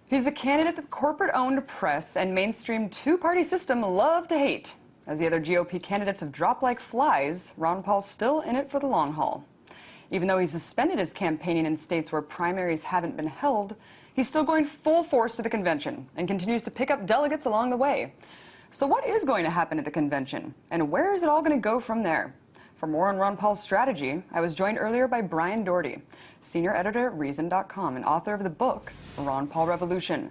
He's the candidate that corporate-owned press and mainstream two-party system love to hate. As the other GOP candidates have dropped like flies, Ron Paul's still in it for the long haul. Even though he suspended his campaigning in states where primaries haven't been held, he's still going full force to the convention and continues to pick up delegates along the way. So what is going to happen at the convention, and where is it all going to go from there? For more on Ron Paul's strategy, I was joined earlier by Brian Doherty, senior editor at Reason.com and author of the book, Ron Paul Revolution.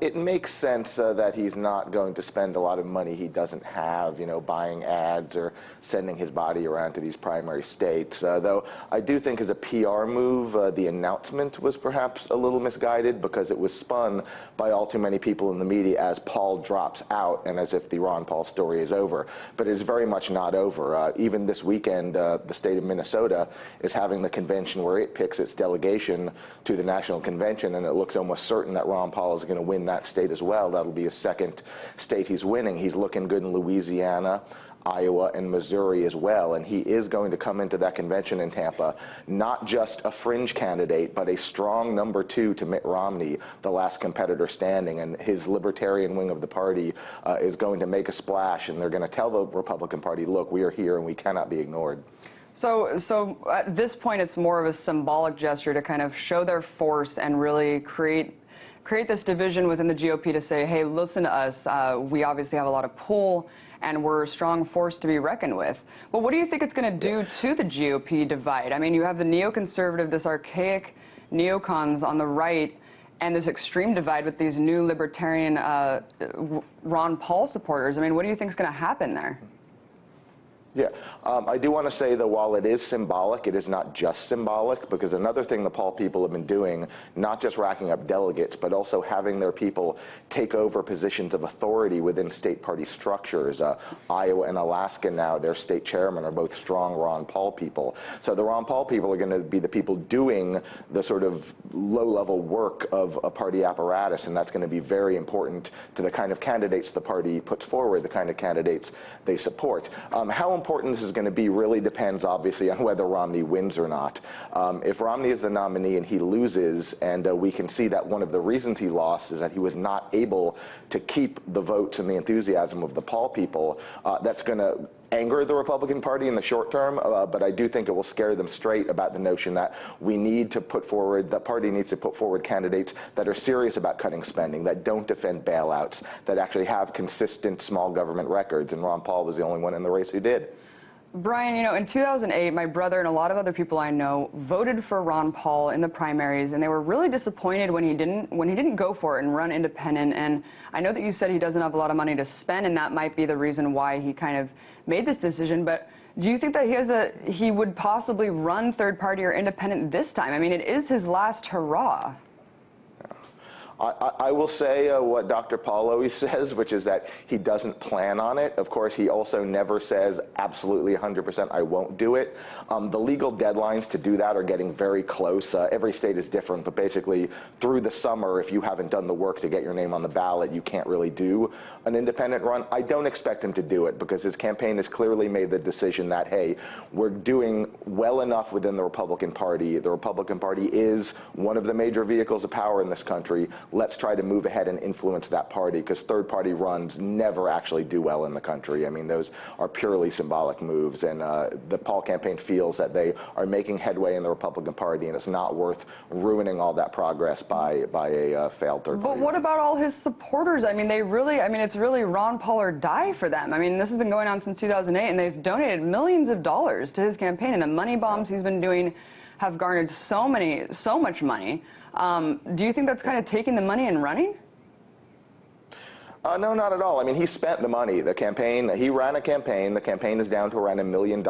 It makes sense that he's not going to spend a lot of money he doesn't have, buying ads or sending his body around to these primary states. Though I do think as a PR move, the announcement was perhaps a little misguided because it was spun by all too many people in the media as Paul drops out and as if the Ron Paul story is over. But it is very much not over. Even this weekend, the state of Minnesota is having the convention where it picks its delegation to the national convention, and it looks almost certain that Ron Paul is going to win that state as well. That'll be his second state he's winning. He's looking good in Louisiana, Iowa, and Missouri as well, and he is going to come into that convention in Tampa not just a fringe candidate, but a strong number two to Mitt Romney, the last competitor standing, and his libertarian wing of the party is going to make a splash, and they're going to tell the Republican Party, look, we are here and we cannot be ignored. So at this point, it's more of a symbolic gesture to kind of show their force and really create this division within the GOP to say, hey, listen to us. We obviously have a lot of pull, and we're a strong force to be reckoned with. But what do you think it's going to do to the GOP divide? I mean, you have the neoconservative, this archaic neocons on the right, and this extreme divide with these new libertarian Ron Paul supporters. I mean, what do you think is going to happen there? Yeah, I do want to say that while it is symbolic, it is not just symbolic, because another thing the Paul people have been doing, not just racking up delegates, but also having their people take over positions of authority within state party structures. Iowa and Alaska now, their state chairmen are both strong Ron Paul people. So the Ron Paul people are going to be the people doing the sort of low-level work of a party apparatus, and that's going to be very important to the kind of candidates the party puts forward, the kind of candidates they support. How important this is going to be really depends, obviously, on whether Romney wins or not. If Romney is the nominee and he loses, and we can see that one of the reasons he lost is that he was not able to keep the votes and the enthusiasm of the Paul people, that's going to anger the Republican Party in the short term, but I do think it will scare them straight about the notion that we need to put forward, the party needs to put forward candidates that are serious about cutting spending, that don't defend bailouts, that actually have consistent small government records, and Ron Paul was the only one in the race who did. Brian, in 2008, my brother and a lot of other people I know voted for Ron Paul in the primaries, and they were really disappointed when he didn't go for it and run independent. And I know that you said he doesn't have a lot of money to spend, and that might be the reason why he kind of made this decision. But do you think that he would possibly run third party or independent this time? I mean, it is his last hurrah. I will say what Dr. Paul always says, which is that he doesn't plan on it. Of course, he also never says absolutely 100% I won't do it. The legal deadlines to do that are getting very close. Every state is different, but basically through the summer, if you haven't done the work to get your name on the ballot, you can't really do an independent run. I don't expect him to do it because his campaign has clearly made the decision that, hey, we're doing well enough within the Republican Party. The Republican Party is one of the major vehicles of power in this country. Let's try to move ahead and influence that party, because third-party runs never actually do well in the country. I mean, those are purely symbolic moves, and the Paul campaign feels that they are making headway in the Republican Party, and it's not worth ruining all that progress by a failed third party. But what about all his supporters? I mean, it's really Ron Paul or die for them. I mean, this has been going on since 2008, and they've donated millions of dollars to his campaign, and the money bombs he's been doing have garnered so much money. Do you think that's kind of taking the money and running? No, not at all. I mean, he spent the money. The campaign, he ran a campaign. The campaign is down to around $1 million.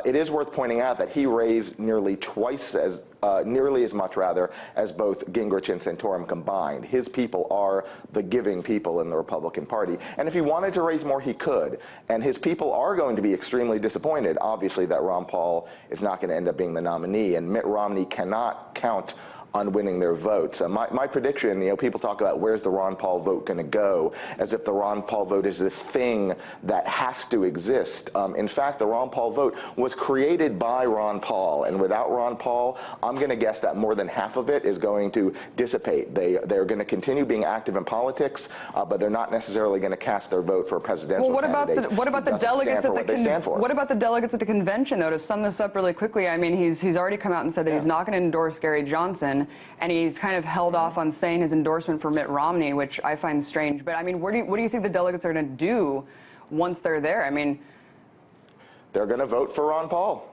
It is worth pointing out that he raised nearly as much as both Gingrich and Santorum combined. His people are the giving people in the Republican Party. And if he wanted to raise more, he could. And his people are going to be extremely disappointed, obviously, that Ron Paul is not going to end up being the nominee. And Mitt Romney cannot count on winning their votes. My prediction, people talk about where's the Ron Paul vote going to go, as if the Ron Paul vote is a thing that has to exist. In fact, the Ron Paul vote was created by Ron Paul, and without Ron Paul, I'm going to guess that more than half of it is going to dissipate. They're going to continue being active in politics, but they're not necessarily going to cast their vote for a presidential candidate. What about the delegates at the convention, though? To sum this up really quickly, I mean, he's already come out and said that he's not going to endorse Gary Johnson, and he's kind of held off on saying his endorsement for Mitt Romney, which I find strange. But I mean, what do you think the delegates are going to do once they're there? I mean, they're going to vote for Ron Paul.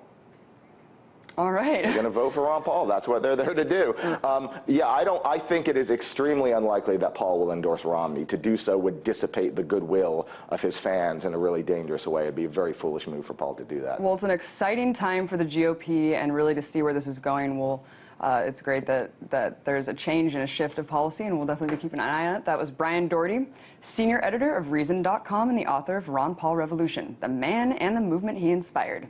All right. They're going to vote for Ron Paul. That's what they're there to do. I think it is extremely unlikely that Paul will endorse Romney. To do so would dissipate the goodwill of his fans in a really dangerous way. It'd be a very foolish move for Paul to do that. Well, it's an exciting time for the GOP, and really to see where this is going. It's great that there's a change and a shift of policy, and we'll definitely be keeping an eye on it. That was Brian Doherty, senior editor of Reason.com and the author of Ron Paul Revolution, the man and the movement he inspired.